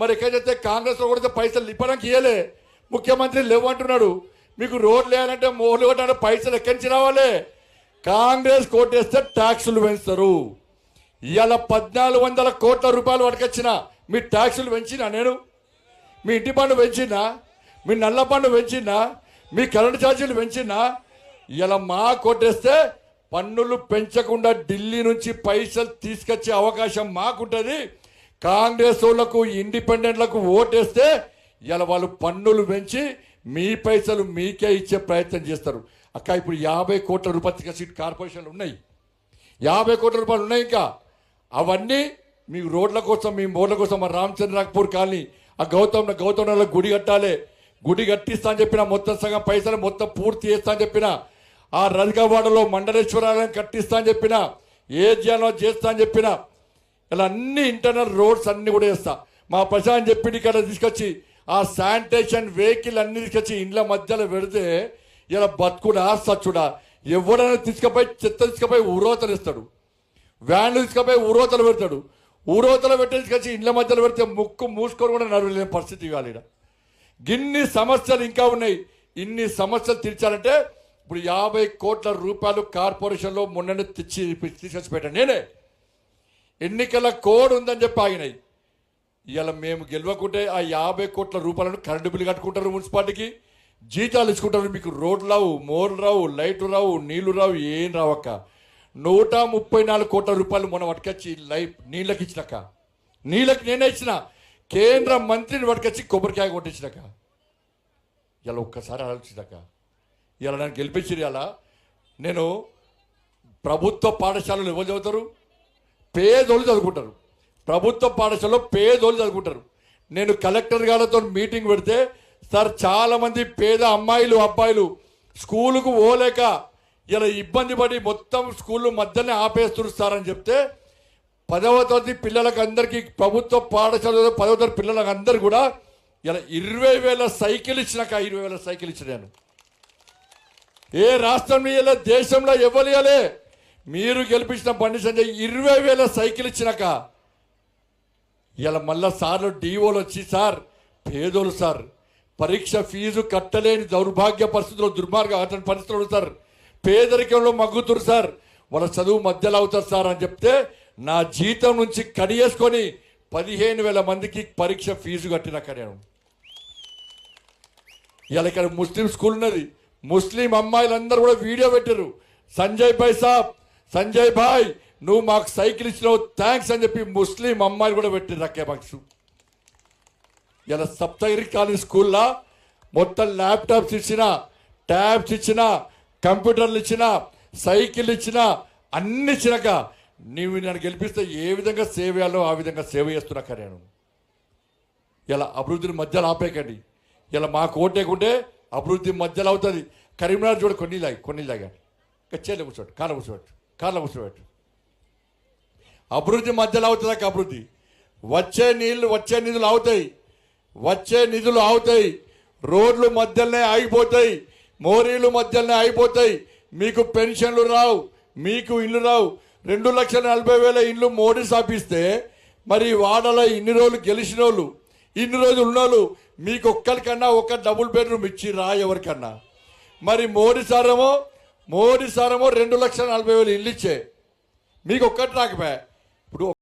మరి ఎక్కడైతే కాంగ్రెస్లో కూడా పైసలు ఇవ్వడానికి ఇవ్వలే, ముఖ్యమంత్రి లేవంటున్నాడు. మీకు రోడ్లు వేయాలంటే మోర్లు కొట్టాలంటే పైసలు ఎక్కడి నుంచి రావాలి? కాంగ్రెస్ కోటేస్తే ట్యాక్సులు పెంచుతారు. ఇవాళ 1400 కోట్ల రూపాయలు పట్టుకొచ్చిన మీ ట్యాక్సులు పెంచినా నేను? మీ ఇంటి పన్ను పెంచినా? మీ నల్ల పన్ను పెంచినా? మీ కరెంటు ఛార్జీలు పెంచినా? ఇలా మా కొట్టేస్తే పన్నులు పెంచకుండా ఢిల్లీ నుంచి పైసలు తీసుకొచ్చే అవకాశం మాకుంటుంది. కాంగ్రెస్ వాళ్ళకు ఇండిపెండెంట్లకు ఓటేస్తే ఇలా వాళ్ళు పన్నులు పెంచి మీ పైసలు మీకే ఇచ్చే ప్రయత్నం చేస్తారు. అక్క ఇప్పుడు 50 కోట్ల రూపాయల సీట్ కార్పొరేషన్లు ఉన్నాయి, 50 కోట్ల రూపాయలు ఉన్నాయి. ఇంకా అవన్నీ మీ రోడ్ల కోసం, మీ మోర్ల కోసం, మా రామచంద్రపూర్ కాలనీ ఆ గౌతమ్లో గుడి కట్టాలి, గుడి కట్టిస్తా అని చెప్పిన, మొత్తం సగం పైసలు మొత్తం పూర్తి చేస్తా అని చెప్పిన, ఆ రజకావాడలో మండలేశ్వరాలను కట్టిస్తా అని చెప్పిన, ఏజియాలో చేస్తా అని చెప్పిన, ఇలా అన్ని ఇంటర్నల్ రోడ్స్ అన్ని కూడా చేస్తా. మా ప్రశాంత్ చెప్పింది ఇక్కడ తీసుకొచ్చి ఆ శానిటేషన్ వెహికల్ అన్ని తీసుకొచ్చి ఇండ్ల మధ్యలో పెడితే ఇలా బతుకుడా సచ్చుడా? ఎవడైనా తీసుకుపోయి చెత్త తీసుకుపోయి ఊరోతలు ఇస్తాడు, వ్యాన్లు తీసుకుపోయి ఊరోతలు పెడతాడు. ఊరోతలు పెట్టి తీసుకొచ్చి ఇండ్ల మధ్యలో పెడితే ముక్కు మూసుకొని కూడా నడవలేని పరిస్థితి ఇవ్వాలి. గిన్ని సమస్యలు ఇంకా ఉన్నాయి. ఇన్ని సమస్యలు తీర్చాలంటే ఇప్పుడు 50 కోట్ల రూపాయలు కార్పొరేషన్లో మొన్ననే తీసుకొచ్చి పెట్టాను నేనే. ఎన్నికల కోడ్ ఉందని చెప్పి ఆగినాయి. ఇవాళ మేము గెలవకుంటే ఆ 50 కోట్ల రూపాయలను కరెంటు బిల్లు కట్టుకుంటారు, మున్సిపాలిటీకి జీతాలు ఇచ్చుకుంటారు. మీకు రోడ్లు రావు, మోర్లు రావు, లైట్లు రావు, నీళ్లు రావు, ఏం రావక్క. 134 కోట్ల రూపాయలు మొన్న పట్టుకొచ్చి నీళ్ళకి ఇచ్చినాక, నీళ్ళకి నేనే ఇచ్చిన, కేంద్ర మంత్రిని పట్టుకొచ్చి కొబ్బరికాయ కొట్టించినాక. ఇలా ఒక్కసారి ఆలోచించాక ఇలా నన్ను గెలిపించి ఇలా నేను ప్రభుత్వ పాఠశాలలు ఎవరు చదువుతారు? పేదోళ్ళు చదువుకుంటారు. ప్రభుత్వ పాఠశాలలో పేదోళ్ళు చదువుకుంటారు. నేను కలెక్టర్ గారితో మీటింగ్ పెడితే, సార్ చాలామంది పేద అమ్మాయిలు అబ్బాయిలు స్కూలుకు పోలేక ఇలా ఇబ్బంది పడి మొత్తం స్కూళ్ళు మధ్యనే ఆపేస్తున్నారు సార్ అని చెప్తే, 10వ తరగతి పిల్లలకు అందరికీ ప్రభుత్వ పాఠశాలలో 10వ తరగతి పిల్లలకు అందరు కూడా ఇలా 20,000 సైకిల్ ఇచ్చినాక, 20,000 సైకిల్ ఇచ్చినాను. ఏ రాష్ట్రంలో ఇవ్వలే, దేశంలో ఎవరు ఇవ్వలే. మీరు గెలిపించిన బండి సంజయ్ 20,000 సైకిల్ ఇచ్చినాక ఇలా మళ్ళా సార్లు డిఓలు వచ్చి, సార్ పేదోళ్ళు సార్, పరీక్ష ఫీజు కట్టలేని దౌర్భాగ్య పరిస్థితుల్లో, దుర్మార్గ అటువంటి పరిస్థితులు సార్, పేదరికంలో మగ్గుతురు సార్, వాళ్ళ చదువు మధ్యలో అవుతారు సార్ అని చెప్తే, నా జీతం నుంచి కడియేసుకొని 15,000 మందికి పరీక్ష ఫీజు కట్టినాక నేను. ఇలా ఇక్కడ ముస్లిం స్కూల్ ఉన్నది, ముస్లిం అమ్మాయిలందరూ కూడా వీడియో పెట్టారు. సంజయ్ భాయ్ సాబ్, సంజయ్ భాయ్ నువ్వు మాకు సైకిల్ ఇచ్చినావు, థ్యాంక్స్ అని చెప్పి ముస్లిం అమ్మాయిలు కూడా పెట్టారు రక్కే బాక్స్. ఇలా సప్తగిరి కాలేజ్ స్కూల్లో మొత్తం ల్యాప్టాప్స్ ఇచ్చిన, ట్యాబ్స్ ఇచ్చిన, కంప్యూటర్లు ఇచ్చిన, సైకిల్ ఇచ్చిన, అన్ని ఇచ్చినాక నీవు నన్ను గెలిపిస్తే ఏ విధంగా సేవ చేయాలో ఆ విధంగా సేవ చేస్తున్నాక నేను. ఇలా అభివృద్ధిని మధ్యలో ఆపేకండి. ఇలా మాకు ఓటేకుంటే అభివృద్ధి మధ్యలో అవుతుంది. కరీంనగర్ చూడ కొన్ని లాగా చేలో కూర్చోబెట్టు, కార్లో కూర్చోబెట్టు. అభివృద్ధి మధ్యలో అవుతుందాక అభివృద్ధి. వచ్చే నిధులు అవుతాయి, రోడ్లు మధ్యలోనే ఆగిపోతాయి, మోరీలు మధ్యలోనే అయిపోతాయి. మీకు పెన్షన్లు రావు, మీకు ఇల్లు రావు. 2,40,000 ఇల్లు మోడీ స్థాపిస్తే మరి వాడలో ఇన్ని రోజులు గెలిచిన వాళ్ళు, ఇన్ని రోజులు ఉన్నోళ్ళు మీకు ఒక్కరికన్నా ఒక డబుల్ బెడ్రూమ్ ఇచ్చి రా ఎవరికన్నా. మరి మోడీ సారేమో 2,40,000 ఇల్లు ఇచ్చే, మీకు ఒక్కటి రాకపోయా.